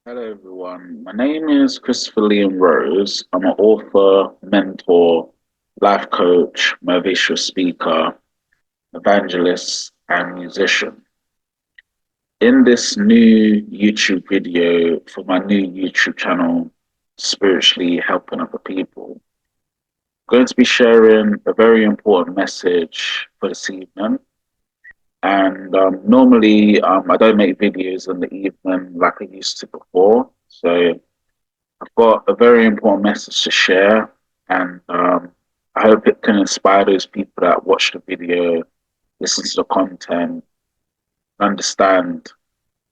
Hello, everyone. My name is Christopher Liam Rose. I'm an author, mentor, life coach, motivational speaker, evangelist, and musician. In this new YouTube video for my new YouTube channel, Spiritually Helping Other People, I'm going to be sharing a very important message for this evening. And normally, I don't make videos in the evening like I used to before. So I've got a very important message to share, and I hope it can inspire those people that watch the video, listen to the content, understand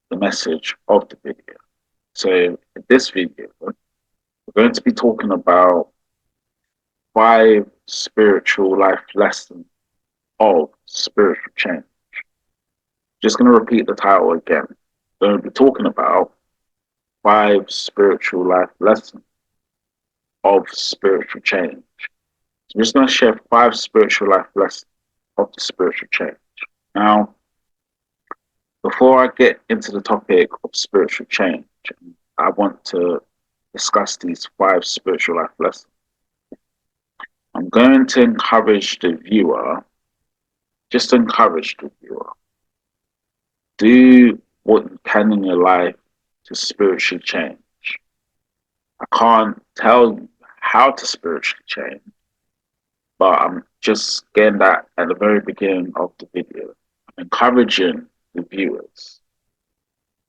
the message of the video. So, in this video, we're going to be talking about 5 spiritual life lessons of spiritual change. Just going to repeat the title again. We're going to be talking about 5 spiritual life lessons of spiritual change. So I'm just going to share 5 spiritual life lessons of the spiritual change. Now, before I get into the topic of spiritual change, I want to discuss these 5 spiritual life lessons. I'm going to encourage the viewer, just encourage the viewer, do what you can in your life to spiritually change. I can't tell you how to spiritually change, but I'm just getting that at the very beginning of the video. I'm encouraging the viewers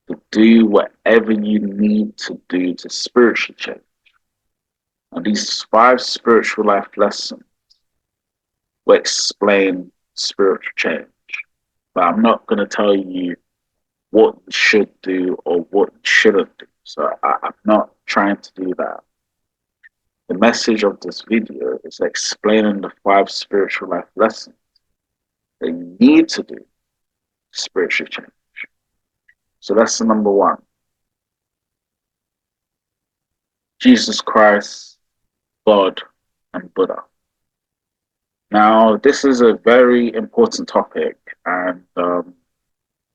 to do whatever you need to do to spiritually change. And these 5 spiritual life lessons will explain spiritual change. But I'm not going to tell you what you should do or what you shouldn't do. So I'm not trying to do that. The message of this video is explaining the 5 spiritual life lessons that you need to do to spiritually change. So lesson number 1. Jesus Christ, God, and Buddha. Now, this is a very important topic and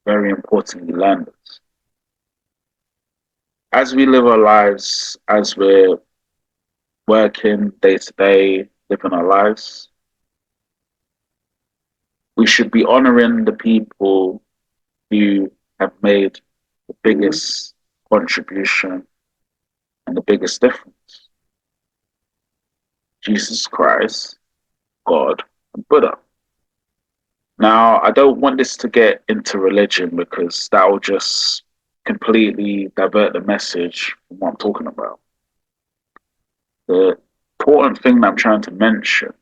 very important you learn this. As we live our lives, as we're working day to day, living our lives, we should be honoring the people who have made the biggest contribution and the biggest difference. Jesus Christ, God, and Buddha. Now, I don't want this to get into religion because that will just completely divert the message from what I'm talking about. The important thing that I'm trying to mention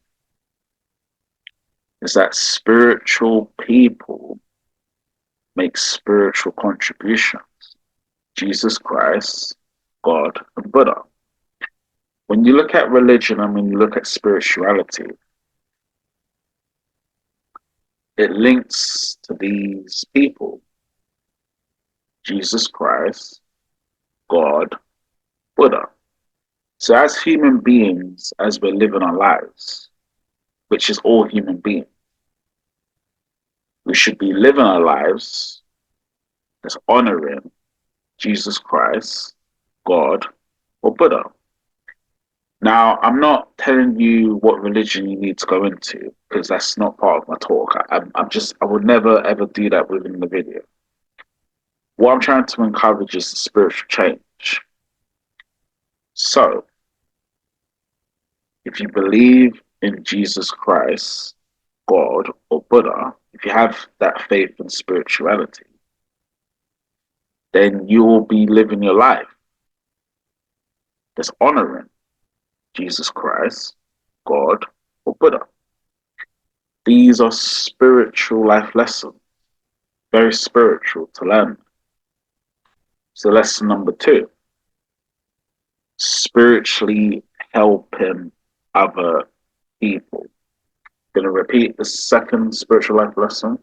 is that spiritual people make spiritual contributions. Jesus Christ, God, and Buddha. When you look at religion and when you look at spirituality, it links to these people: Jesus Christ, God, Buddha. So as human beings, as we're living our lives, which is all human beings, we should be living our lives as honoring Jesus Christ, God, or Buddha. Now, I'm not telling you what religion you need to go into because that's not part of my talk. I would never ever do that within the video. What I'm trying to encourage is the spiritual change. So, if you believe in Jesus Christ, God, or Buddha, if you have that faith in spirituality, then you will be living your life that's honoring Jesus Christ, God, or Buddha. These are spiritual life lessons, very spiritual to learn. So, lesson number 2: spiritually helping other people. I'm going to repeat the second spiritual life lesson.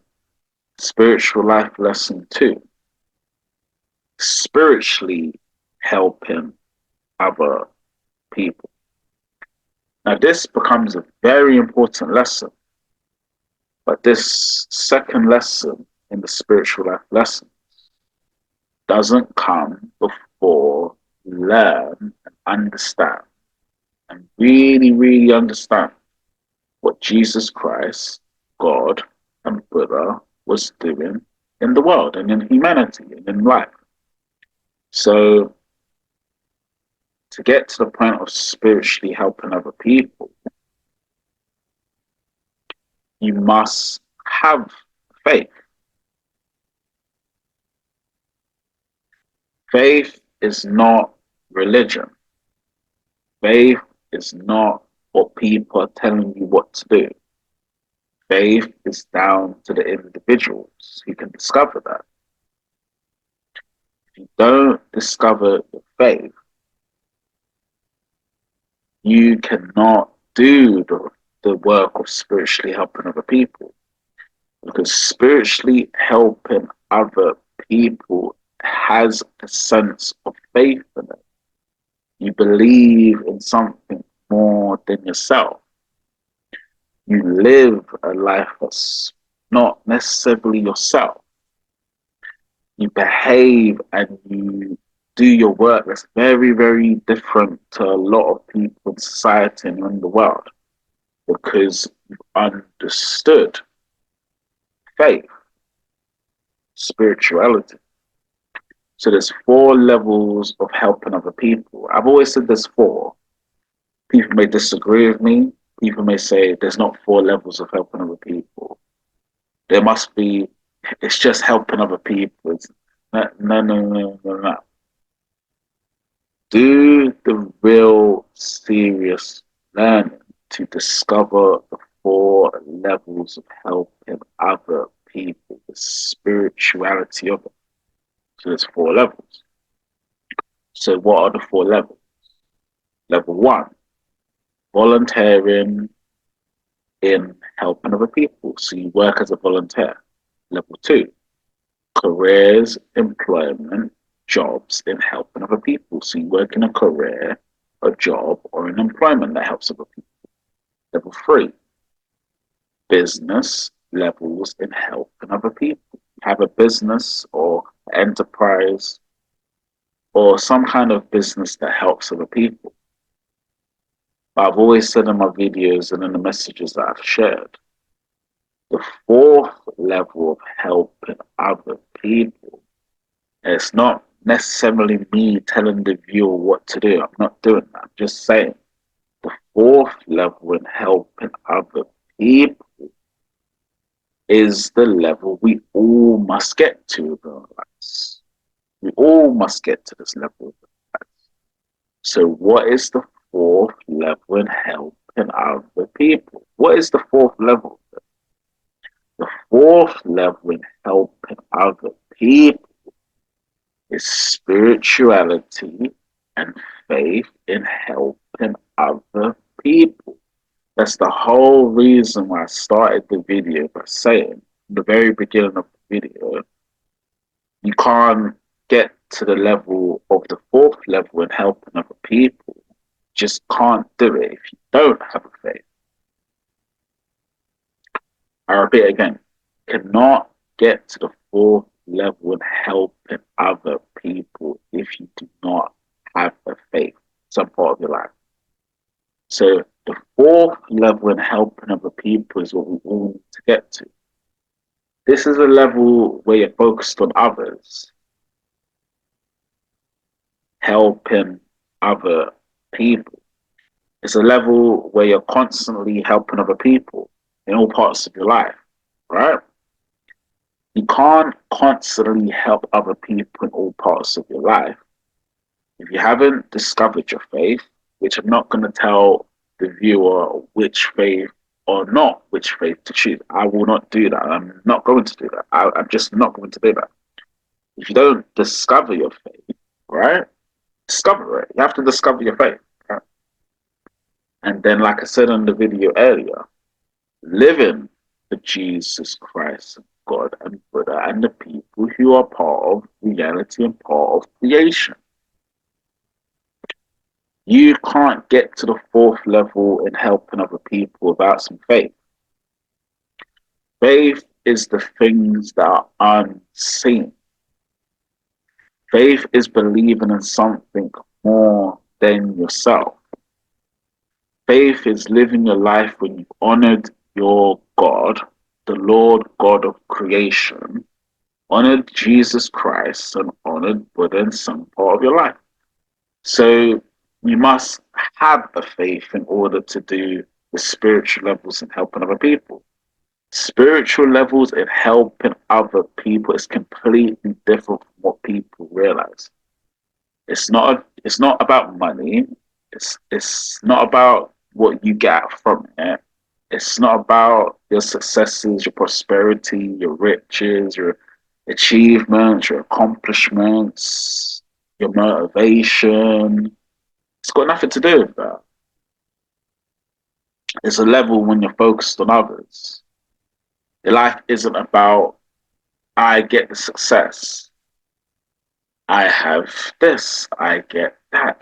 Spiritual life lesson 2: spiritually helping other people. Now, this becomes a very important lesson, but this second lesson in the spiritual life lesson doesn't come therefore learn and understand and really, really understand what Jesus Christ, God, and Buddha was doing in the world and in humanity and in life. So, to get to the point of spiritually helping other people, you must have faith. Faith is not religion. Faith is not what people are telling you what to do. Faith is down to the individuals who can discover that. If you don't discover your faith, you cannot do the work of spiritually helping other people. Because spiritually helping other people has a sense of faith in it. You believe in something more than yourself. You live a life that's not necessarily yourself. You behave and you do your work that's very, very different to a lot of people in society and in the world because you've understood faith, spirituality. So there's four levels of helping other people. I've always said there's four. People may disagree with me. People may say there's not four levels of helping other people. There must be, it's just helping other people. It's, no. Do the real serious learning to discover the four levels of helping other people, the spirituality of it. So there's four levels. So what are the four levels? Level one, volunteering in helping other people. So you work as a volunteer. Level two, careers, employment, jobs in helping other people. So you work in a career, a job, or an employment that helps other people. Level three, business levels in helping other people. Have a business or enterprise or some kind of business that helps other people. But I've always said in my videos and in the messages that I've shared, the fourth level of helping other people, it's not necessarily me telling the viewer what to do. I'm not doing that. I'm just saying the fourth level in helping other people is the level we all must get to in our lives. We all must get to this level. So what is the fourth level in helping other people? What is the fourth level? The fourth level in helping other people is spirituality and faith in helping other people. That's the whole reason why I started the video by saying, in the very beginning of the video, you can't get to the level of the fourth level in helping other people. You just can't do it if you don't have a faith. I repeat again, cannot get to the fourth level in helping other people if you do not have a faith, some part of your life. So the fourth level in helping other people is what we all need to get to. This is a level where you're focused on others, helping other people. It's a level where you're constantly helping other people in all parts of your life, right? You can't constantly help other people in all parts of your life if you haven't discovered your faith, which I'm not going to tell the viewer which faith or not which faith to choose. I will not do that. I'm not going to do that. I'm just not going to do that. If you don't discover your faith, right? Discover it. You have to discover your faith. Right? And then, like I said in the video earlier, living for Jesus Christ, God and Buddha and the people who are part of reality and part of creation. You can't get to the fourth level in helping other people without some faith. Faith is the things that are unseen. Faith is believing in something more than yourself. Faith is living your life when you've honored your God, the Lord God of creation, honored Jesus Christ, and honored Buddha in some part of your life. So you must have a faith in order to do the spiritual levels in helping other people. Spiritual levels in helping other people is completely different from what people realize. It's not about money. It's not about what you get from it. It's not about your successes, your prosperity, your riches, your achievements, your accomplishments, your motivation. It's got nothing to do with that. It's a level when you're focused on others. Your life isn't about I get the success. I have this. I get that.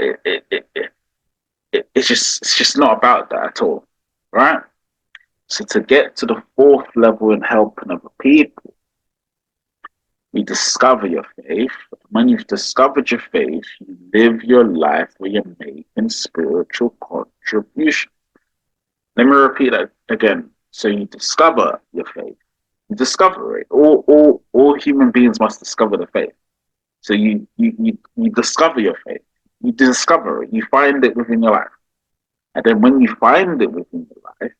It's just not about that at all, right? So to get to the fourth level in helping other people, you discover your faith. When you've discovered your faith, you live your life where you're making spiritual contribution. Let me repeat that again. So you discover your faith. You discover it. All human beings must discover the faith. So you discover your faith. You discover it. You find it within your life. And then when you find it within your life,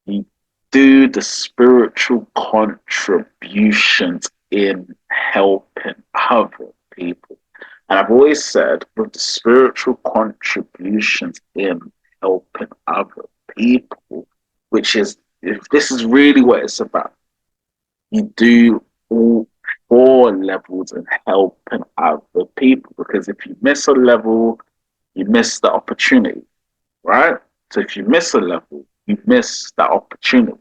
you do the spiritual contributions in helping other people. And I've always said with the spiritual contributions in helping other people, which is, if this is really what it's about, you do all four levels in helping other people. Because if you miss a level, you miss the opportunity, right? So if you miss a level, you miss that opportunity.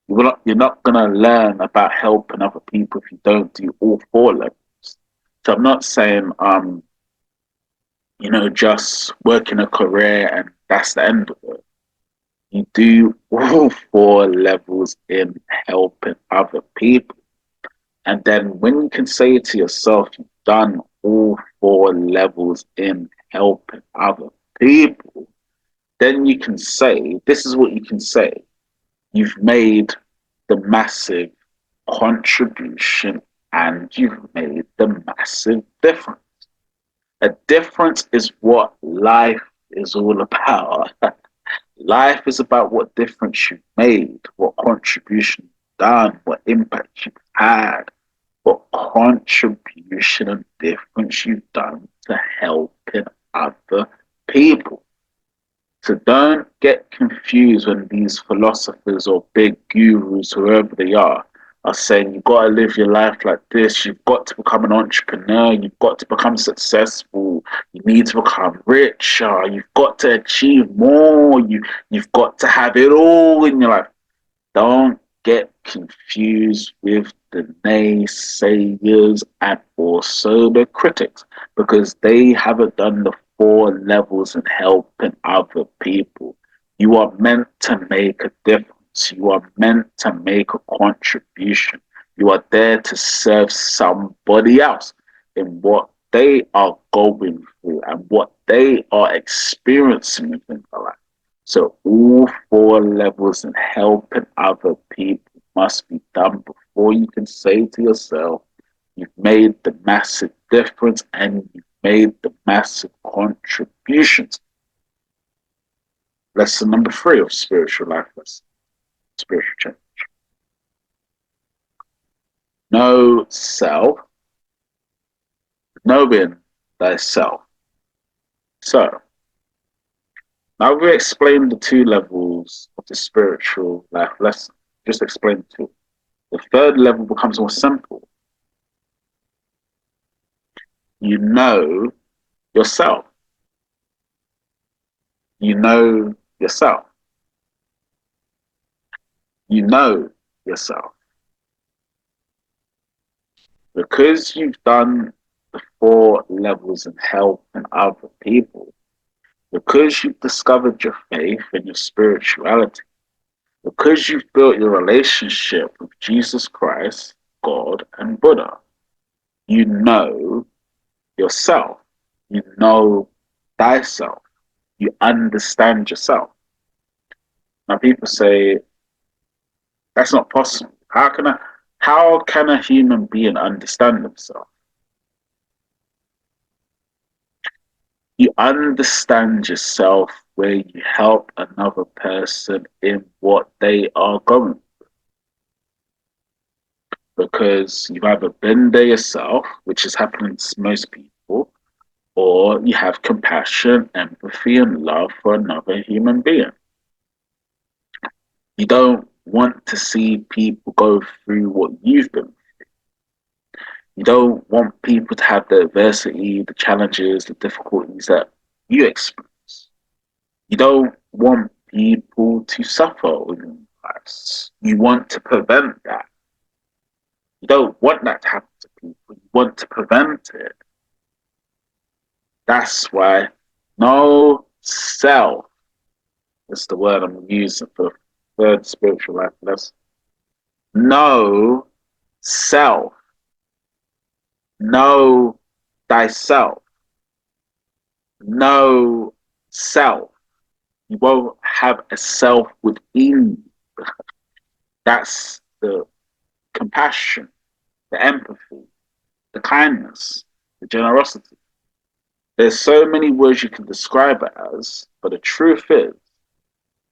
You're not going to learn about helping other people if you don't do all four levels. So I'm not saying, just working a career and that's the end of it. You do all four levels in helping other people. And then when you can say to yourself, you've done all four levels in helping other people, then you can say, this is what you can say. You've made the massive contribution and you've made the massive difference. A difference is what life is all about. Life is about what difference you've made, what contribution you've done, what impact you've had, what contribution and difference you've done to helping other people. So don't get confused when these philosophers or big gurus, whoever they are saying you've got to live your life like this, you've got to become an entrepreneur, you've got to become successful, you need to become richer, you've got to achieve more, you've got to have it all in your life. Don't get confused with the naysayers and also the critics because they haven't done the four levels in helping other people. You are meant to make a difference. You are meant to make a contribution. You are there to serve somebody else in what they are going through and what they are experiencing within their life. So all four levels in helping other people must be done before you can say to yourself, you've made the massive difference and you've made the massive contributions. Lesson number 3 of spiritual life lesson, spiritual change. Know self, knowing thyself. So now we explained the 2 levels of the spiritual life lesson. Just explain the 2. The 3rd level becomes more simple. You know yourself. You know yourself. You know yourself. Because you've done the 4 levels in helping other people, because you've discovered your faith and your spirituality, because you've built your relationship with Jesus Christ, God, and Buddha, you know yourself. You know thyself. You understand yourself. Now people say that's not possible. How can a human being understand themselves? You understand yourself where you help another person in what they are going through. Because you've either been there yourself, which is happening to most people, or you have compassion, empathy, and love for another human being. You don't want to see people go through what you've been. You don't want people to have the adversity, the challenges, the difficulties that you experience. You don't want people to suffer in your lives. You want to prevent that. You don't want that to happen to people. You want to prevent it. That's why no self is the word I'm using for the third spiritual life lesson. No self. Know thyself. Know self. You won't have a self within you. That's the compassion, the empathy, the kindness, the generosity. There's so many words you can describe it as, but the truth is,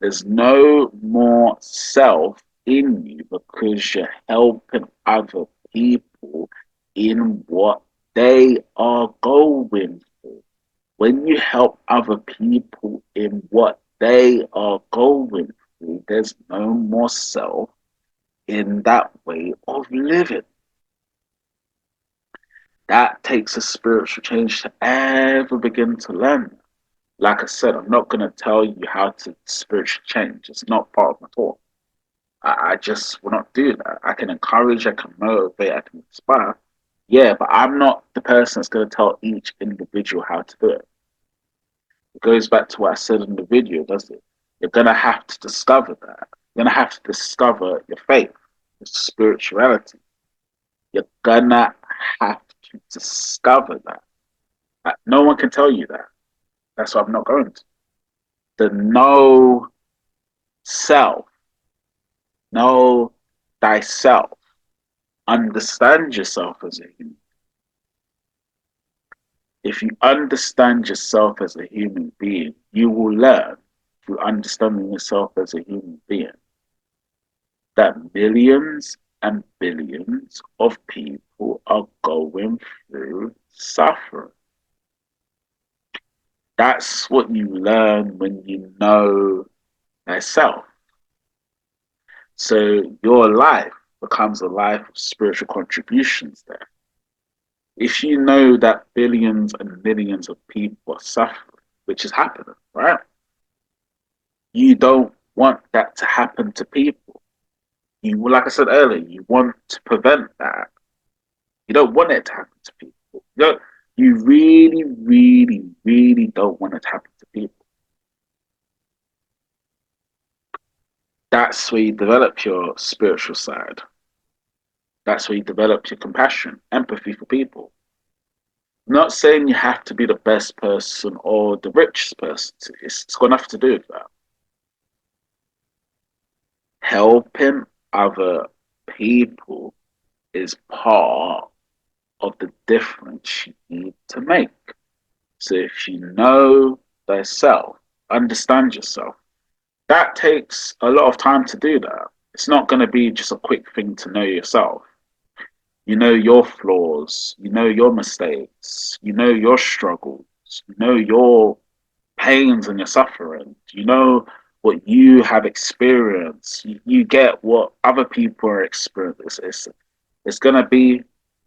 there's no more self in you because you're helping other people in what they are going through. When you help other people in what they are going through, there's no more self in that way of living. That takes a spiritual change to ever begin to learn. Like I said, I'm not going to tell you how to spiritually change. It's not part of my talk. I just will not do that. I can encourage, I can motivate, I can inspire. Yeah, but I'm not the person that's going to tell each individual how to do it. It goes back to what I said in the video, doesn't it? You're going to have to discover that. You're going to have to discover your faith, your spirituality. You're going to have to discover that. No one can tell you that. That's why I'm not going to. The know self, know thyself, understand yourself as a human. If you understand yourself as a human being, you will learn through understanding yourself as a human being that millions and billions of people are going through suffering. That's what you learn when you know thyself. So your life becomes a life of spiritual contributions there. If you know that billions and millions of people are suffering, which is happening, right? You don't want that to happen to people. You, like I said earlier, you want to prevent that. You don't want it to happen to people. You really, really, really don't want it to happen to people. That's where you develop your spiritual side. That's where you develop your compassion, empathy for people. I'm not saying you have to be the best person or the richest person. It's got nothing to do with that. Helping other people is part of the difference you need to make. So if you know thyself, understand yourself, that takes a lot of time to do that. It's not going to be just a quick thing to know yourself. You know your flaws, you know your mistakes, you know your struggles, you know your pains and your suffering. You know what you have experienced. You get what other people are experiencing. It's going to be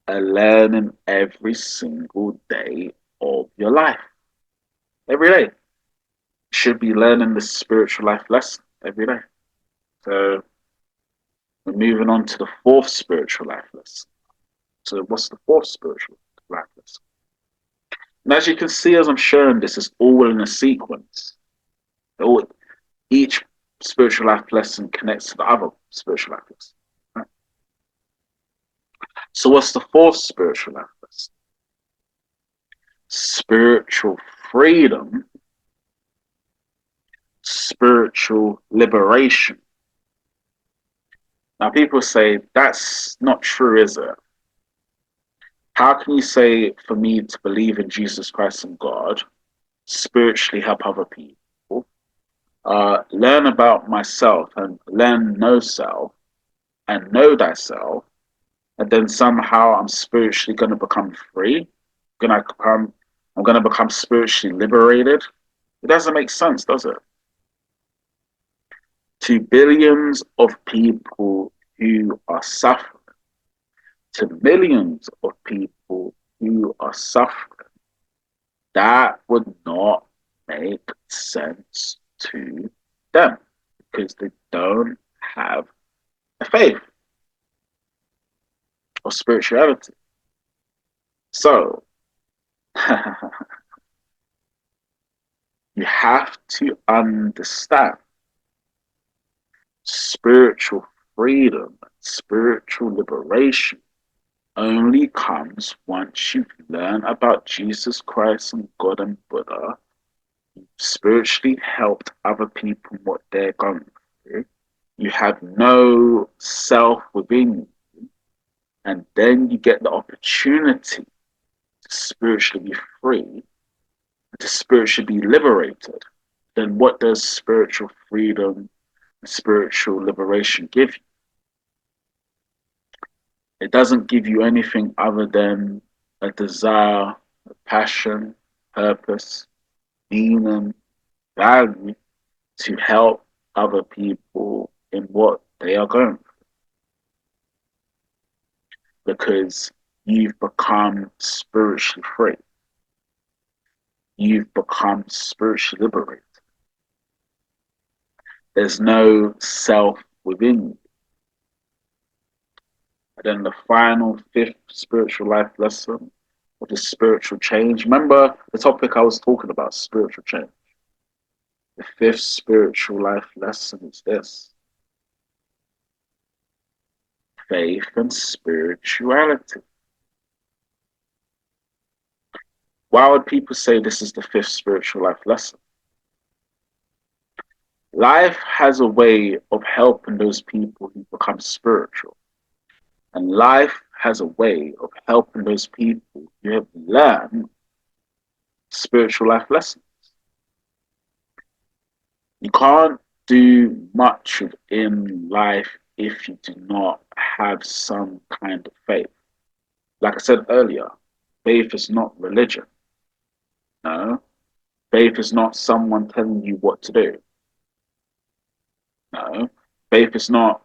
a learning every single day of your life. Every day. You should be learning the spiritual life lesson every day. So we're moving on to the fourth spiritual life lesson. So what's the fourth spiritual life lesson? And as you can see, as I'm showing this, is all in a sequence. All, each spiritual life lesson connects to the other spiritual life lesson. Right? So what's the fourth spiritual life lesson? spiritual freedom, spiritual liberation. Now, people say that's not true, is it? How can you say for me to believe in Jesus Christ and God, spiritually help other people, learn about myself and learn no self and know thyself, and then somehow I'm spiritually going to become free? Gonna become, I'm going to become spiritually liberated? It doesn't make sense, does it? To billions of people who are suffering, to millions of people who are suffering, that would not make sense to them because they don't have a faith or spirituality. So you have to understand spiritual freedom, spiritual liberation only comes once you learn about Jesus Christ and God and Buddha, spiritually helped other people what they're going through. You have no self within you, and then you get the opportunity to spiritually be free, to spiritually be liberated. Then what does spiritual freedom and spiritual liberation give you? It doesn't give you anything other than a desire, a passion, purpose, meaning, value to help other people in what they are going through. Because you've become spiritually free. You've become spiritually liberated. There's no self within you. And then the final fifth spiritual life lesson of the spiritual change. Remember the topic I was talking about, spiritual change. The fifth spiritual life lesson is this: faith and spirituality. Why would people say this is the fifth spiritual life lesson? Life has a way of helping those people who become spiritual. And life has a way of helping those people who have learned spiritual life lessons. You can't do much in life if you do not have some kind of faith. Like I said earlier, faith is not religion. No. Faith is not someone telling you what to do. No. Faith is not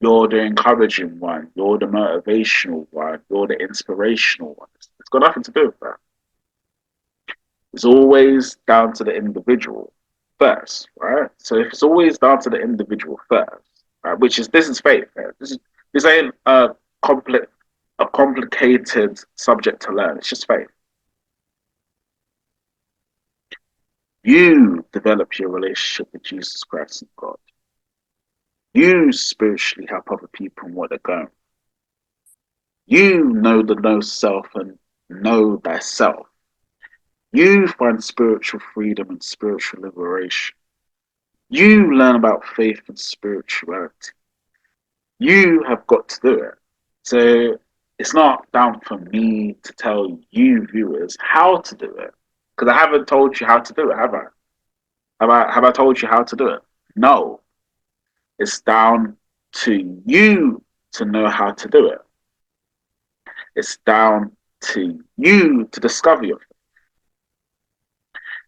you're the encouraging one, you're the motivational one, you're the inspirational one. It's got nothing to do with that. It's always down to the individual first, right? So if it's always down to the individual first, right, which is this is faith, right? This ain't a complicated subject to learn. It's just faith. You develop your relationship with Jesus Christ and God. You spiritually help other people in what they're going. You know the no self and know thyself. You find spiritual freedom and spiritual liberation. You learn about faith and spirituality. You have got to do it. So it's not down for me to tell you viewers how to do it. Because I haven't told you how to do it, have I? Have I told you how to do it? No. It's down to you to know how to do it. It's down to you to discover your faith.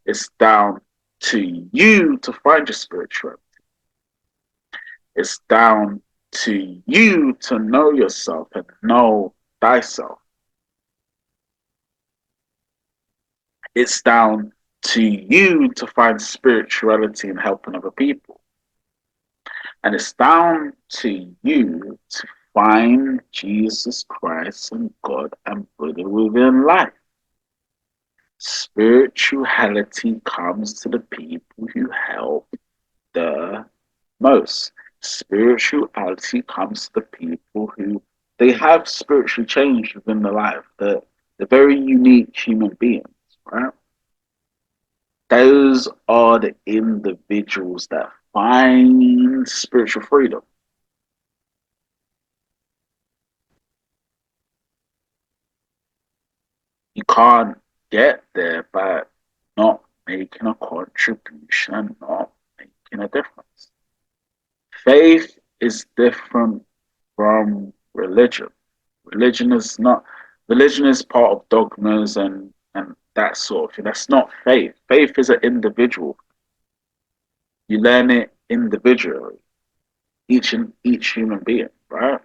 It's down to you to find your spirituality. It's down to you to know yourself and know thyself. It's down to you to find spirituality in helping other people. And it's down to you to find Jesus Christ and God and Buddha within life. Spirituality comes to the people who help the most. Spirituality comes to the people who they have spiritually changed within their life. They're very unique human beings, right? Those are the individuals that find spiritual freedom. You can't get there by not making a contribution and not making a difference. Faith is different from religion. Religion is not religion is part of dogmas and that sort of thing. That's not faith. Faith is an individual. You learn it individually, each human being, right?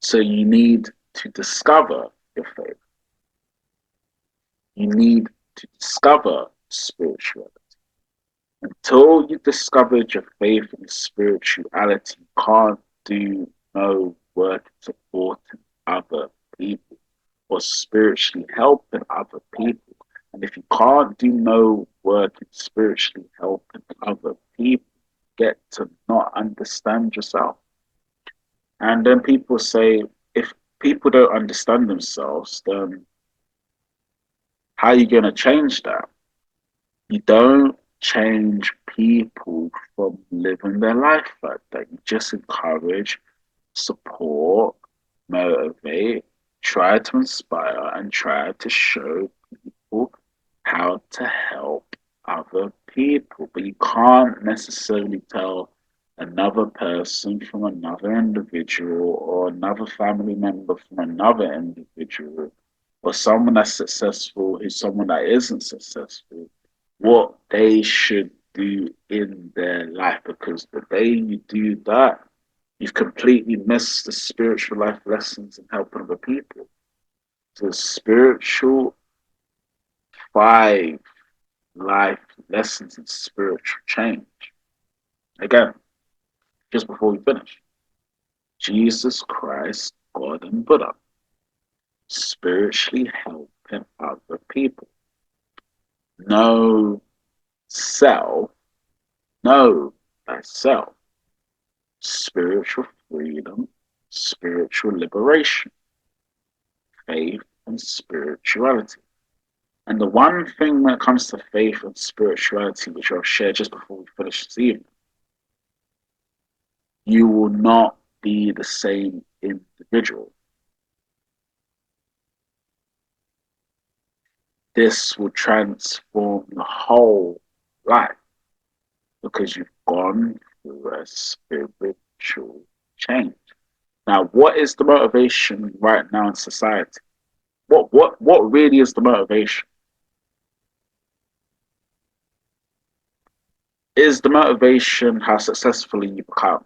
So you need to discover your faith. You need to discover spirituality. Until you've discovered your faith and spirituality, you can't do no work supporting other people or spiritually helping other people. And if you can't do no work in spiritually helping other people, get to not understand yourself. And then people say, if people don't understand themselves, then how are you going to change that? You don't change people from living their life like that. You just encourage, support, motivate, try to inspire, and try to show people how to help other people. But you can't necessarily tell another person from another individual or another family member from another individual or someone that's successful who's someone that isn't successful what they should do in their life because the day you do that, you've completely missed the spiritual life lessons and helping other people. The spiritual 5 life lessons in spiritual change. Again, just before we finish, Jesus Christ, God, and Buddha spiritually helping other people. Know self, know thyself. Spiritual freedom, spiritual liberation, faith, and spirituality. And the one thing when it comes to faith and spirituality, which I'll share just before we finish this evening, you will not be the same individual. This will transform your whole life because you've gone through a spiritual change. Now, what is the motivation right now in society? What really is the motivation? Is the motivation how successfully you become?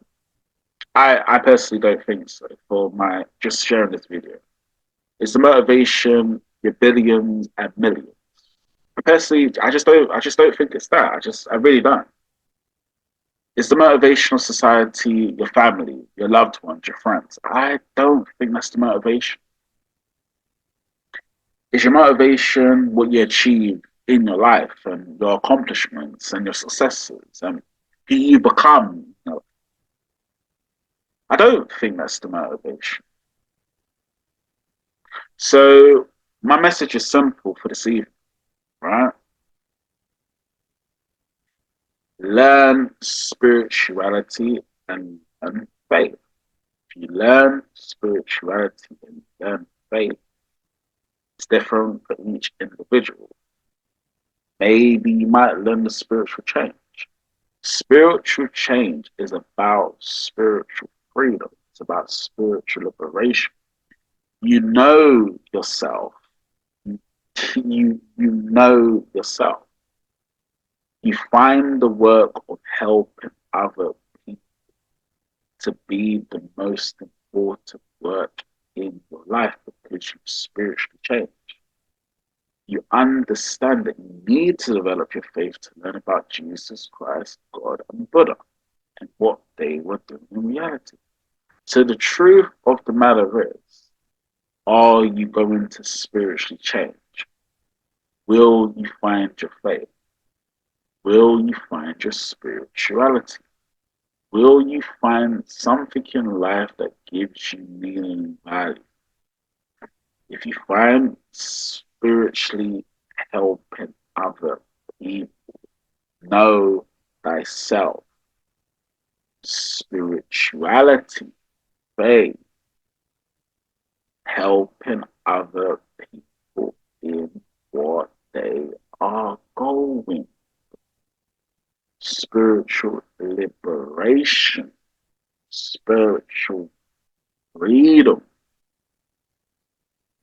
I personally don't think so. For my just sharing this video, is the motivation your billions and millions? Personally, I just don't think it's that. I really don't. Is the motivation of society your family, your loved ones, your friends? I don't think that's the motivation. Is your motivation what you achieve in your life and your accomplishments and your successes and who you become? I don't think that's the motivation. So my message is simple for this evening, right? Learn spirituality and faith. If you learn spirituality and learn faith, it's different for each individual. Maybe you might learn the spiritual change. Spiritual change is about spiritual freedom. It's about spiritual liberation. You know yourself. You know yourself. You find the work of helping other people to be the most important work in your life because you've spiritually changed. You understand that you need to develop your faith to learn about Jesus Christ, God, and Buddha and what they were doing in reality. So the truth of the matter is, are you going to spiritually change? Will you find your faith? Will you find your spirituality? Will you find something in life that gives you meaning and value? If you find spiritually helping other people. Know thyself, spirituality, faith, helping other people in what they are going, spiritual liberation, spiritual freedom,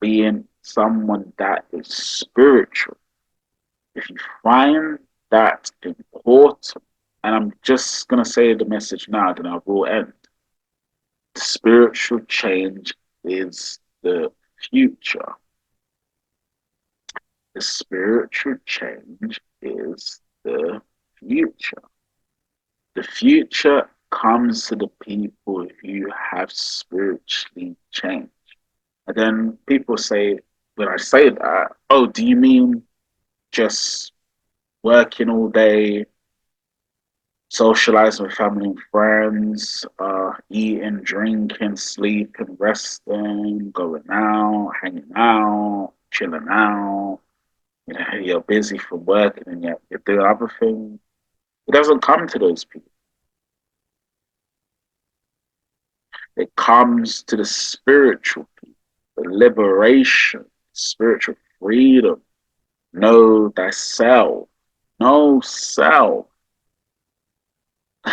being someone that is spiritual. If you find that important, and I'm just going to say the message now, then I will end. Spiritual change is the future. The spiritual change is the future. The future comes to the people who have spiritually changed. And then people say, when I say that, oh, do you mean just working all day, socializing with family and friends, eating, drinking, sleeping, resting, going out, hanging out, chilling out? You know, you're busy from working and yet you do other things. It doesn't come to those people. It comes to the spiritual people, the liberation, spiritual freedom. Know thyself. Know self.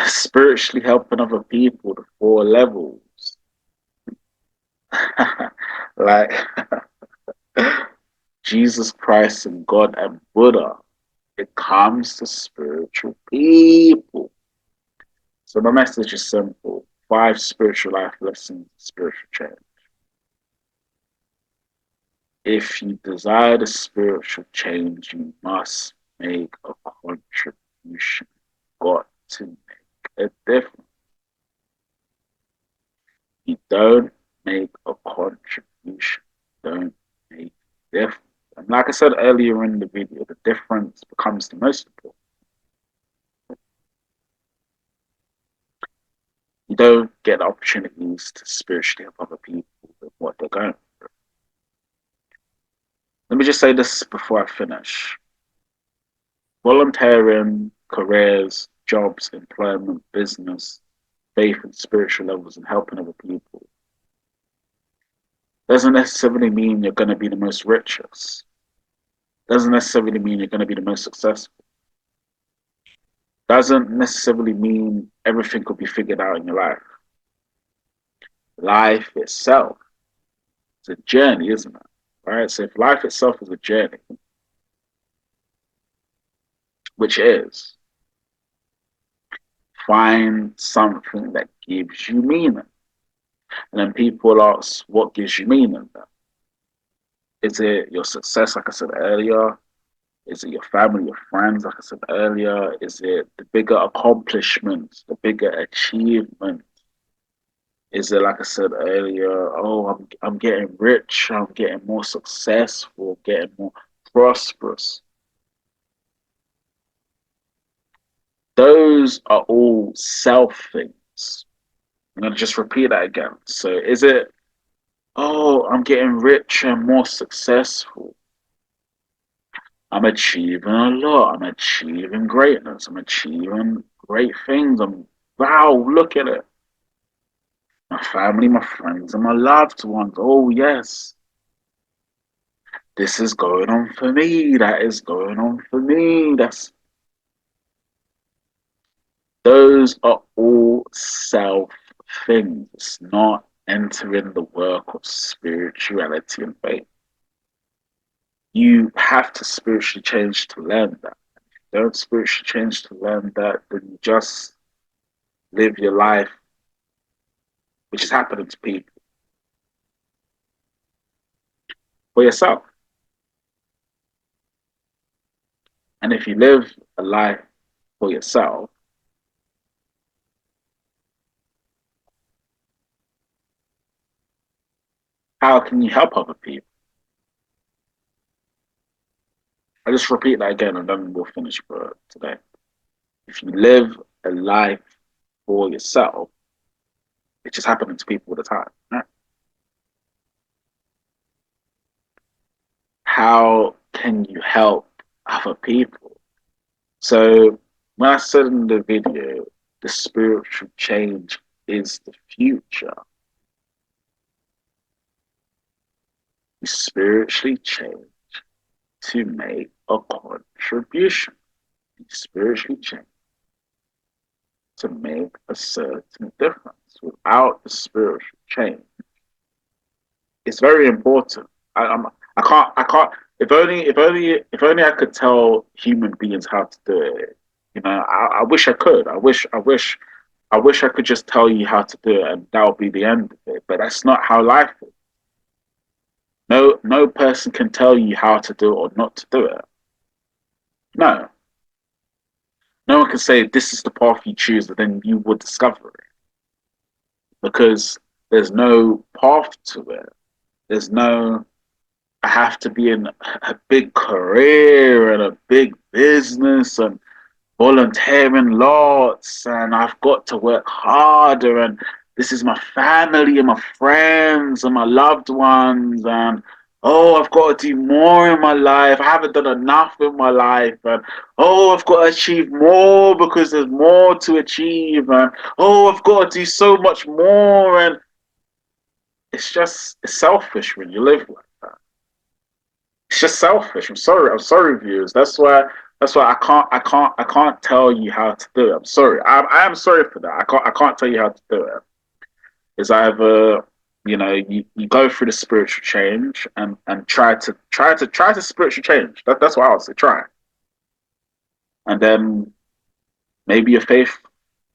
Spiritually helping other people, the four levels. Like Jesus Christ and God and Buddha. It comes to spiritual people. So my message is simple. 5 spiritual life lessons, spiritual change. If you desire the spiritual change, you must make a contribution. Got to make a difference. You don't make a contribution, don't make a difference. And like I said earlier in the video, the difference becomes the most important. You don't get opportunities to spiritually help other people with what they're going through. Let me just say this before I finish. Volunteering, careers, jobs, employment, business, faith and spiritual levels, and helping other people doesn't necessarily mean you're going to be the most richest. Doesn't necessarily mean you're going to be the most successful. Doesn't necessarily mean everything could be figured out in your life. Life itself is a journey, isn't it? Right? So if life itself is a journey, which is, find something that gives you meaning. And then people ask, what gives you meaning? Is it your success, like I said earlier? Is it your family, your friends, like I said earlier? Is it the bigger accomplishments, the bigger achievements? Is it, like I said earlier, oh, I'm getting rich, I'm getting more successful, getting more prosperous? Those are all self things. I'm going to just repeat that again. So is it, oh, I'm getting richer and more successful? I'm achieving a lot. I'm achieving greatness. I'm achieving great things. Wow, look at it. My family, my friends, and my loved ones. Oh, yes. This is going on for me. That is going on for me. Those are all self things. It's not entering the work of spirituality and faith. You have to spiritually change to learn that. If you don't spiritually change to learn that, then you just live your life, which is happening to people, for yourself. And if you live a life for yourself, how can you help other people? I just repeat that again and then we'll finish for today. If you live a life for yourself, it's just happening to people all the time. Right? how can you help other people? So when I said in the video, the spiritual change is the future. You spiritually change to make a contribution. You spiritually change to make a certain difference. Without the spiritual change, it's very important. I can't. If only I could tell human beings how to do it. You know, I wish I could. I wish I could just tell you how to do it, and that would be the end of it. But that's not how life is. No person can tell you how to do it or not to do it. No, no one can say this is the path you choose, and then you will discover it because there's no path to it. There's no I have to be in a big career and a big business and volunteering lots and I've got to work harder and this is my family and my friends and my loved ones and oh I've got to do more in my life. I haven't done enough in my life and oh I've got to achieve more because there's more to achieve and oh I've got to do so much more and it's selfish when you live like that. It's just selfish. I'm sorry, viewers. That's why I can't tell you how to do it. I'm sorry. I am sorry for that. I can't tell you how to do it. It's either you go through the spiritual change and try to spiritual change. That's what I would say. Try, and then maybe your faith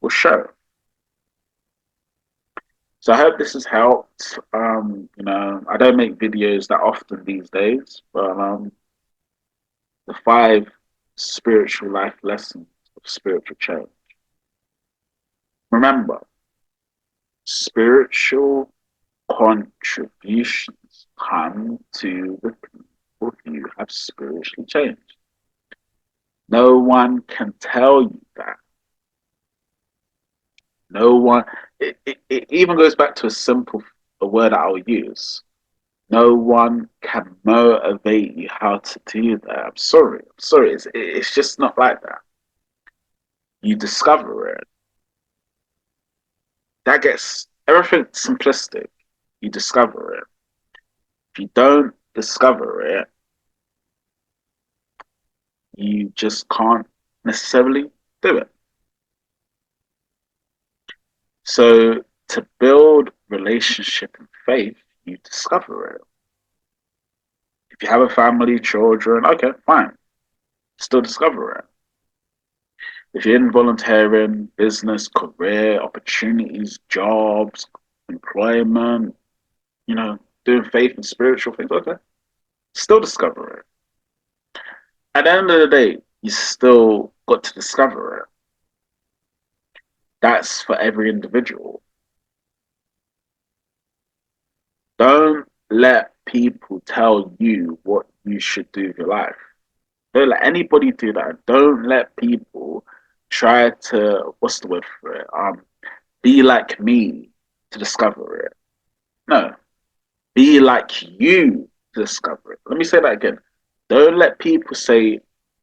will show. So I hope this has helped. I don't make videos that often these days, but the 5 spiritual life lessons of spiritual change. Remember, spiritual contributions come to the people who have spiritually changed. No one can tell you that. No one, it even goes back to a word I'll use. No one can motivate you how to do that. I'm sorry. I'm sorry. It's just not like that. You discover it. That gets everything simplistic. You discover it. If you don't discover it, you just can't necessarily do it. So to build relationship and faith, you discover it. If you have a family, children, okay, fine. Still discover it. If you're in volunteering, business, career, opportunities, jobs, employment, doing faith and spiritual things, okay, still discover it. At the end of the day, you still got to discover it. That's for every individual. Don't let people tell you what you should do with your life. Don't let anybody do that. Don't let people try to, what's the word for it? Be like me to discover it. No, be like you to discover it. Let me say that again. Don't let people say,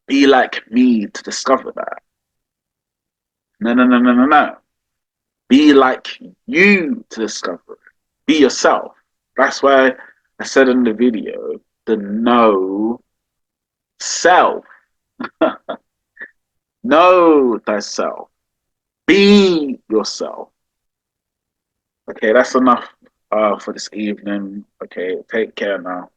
be like me to discover that. No, no, no, no, no, no. Be like you to discover it. Be yourself. That's why I said in the video, the know self. Know thyself. Be yourself. Okay, that's enough for this evening. Okay, take care now.